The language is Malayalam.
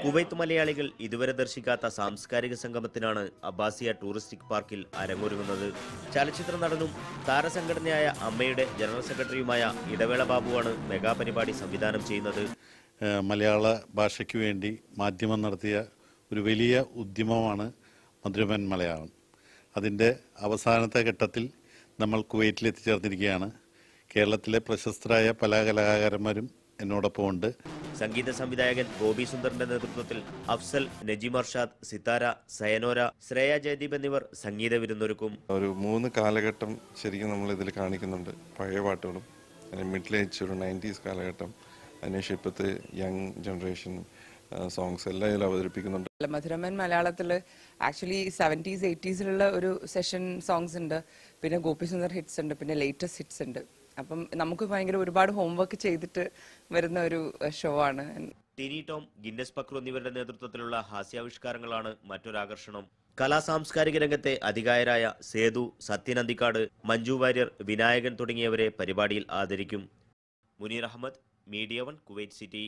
കുവൈത്ത് മലയാളികൾ ഇതുവരെ ദർശിക്കാത്ത സാംസ്കാരിക സംഗമത്തിനാണ് അബ്ബാസിയ ടൂറിസ്റ്റിക് പാർക്കിൽ അരങ്ങൊരുങ്ങുന്നത്. ചലച്ചിത്ര നടനും താരസംഘടനയായ അമ്മയുടെ ജനറൽ സെക്രട്ടറിയുമായ ഇടവേള ബാബുവാണ് മെഗാ പരിപാടി സംവിധാനം ചെയ്യുന്നത്. മലയാള ഭാഷയ്ക്ക് വേണ്ടി മാധ്യമം നടത്തിയ ഒരു വലിയ ഉദ്യമമാണ് മധുരമൻ മലയാളം. അതിൻ്റെ അവസാനത്തെ ഘട്ടത്തിൽ നമ്മൾ കുവൈറ്റിൽ എത്തിച്ചേർന്നിരിക്കുകയാണ്. കേരളത്തിലെ പ്രശസ്തരായ പല കലാകാരന്മാരും എന്നോടൊപ്പം ഉണ്ട്. സംഗീത സംവിധായകൻ ഗോപി സുന്ദറിന്റെ നേതൃത്വത്തിൽ അഫ്സൽ, നജീം അർഷാദ്, സിതാര, സയനോര, ശ്രേയ ജയദീപ് എന്നിവർ സംഗീത വിരുന്നൊരുക്കും. ഒരു 3 കാലഘട്ടം ശരിക്കും നമ്മൾ ഇതിൽ കാണിക്കുന്നുണ്ട്. പഴയ പാട്ടുകളും, മിഡിൽ ഏജ് ഒരു 90s കാലഘട്ടം, അതിനുശേഷം ഇപ്പോഴത്തെ യങ് ജനറേഷൻ സോങ്സ് എല്ലാം ഇതിൽ അവതരിപ്പിക്കുന്നുണ്ട്. മധുരമൻ മലയാളത്തിൽ ആക്ച്വലി 70s 80s ഒരു സെഷൻ സോങ്സ് ഉണ്ട്, പിന്നെ ഗോപി സുന്ദർ ഹിറ്റ്സ് ഉണ്ട്, പിന്നെ ലേറ്റസ്റ്റ് ഹിറ്റ്സ് ഉണ്ട്. അപ്പം നമുക്ക് ഭയങ്കര ഒരുപാട് ഹോംവർക്ക് ചെയ്തിട്ട് വരുന്ന ഒരു ഷോ ആണ്. ടിനി ടോം, ഗിന്നസ് പക്രു എന്നിവരുടെ നേതൃത്വത്തിലുള്ള ഹാസ്യാവിഷ്കാരങ്ങളാണ് മറ്റൊരാകർഷണം. കലാ സാംസ്കാരിക രംഗത്തെ അധികായരായ സേതു, സത്യൻ അന്തിക്കാട്, മഞ്ജു വാര്യർ, വിനായകൻ തുടങ്ങിയവരെ പരിപാടിയിൽ ആദരിക്കും. Muneer Ahmed, media 1, Kuwait city.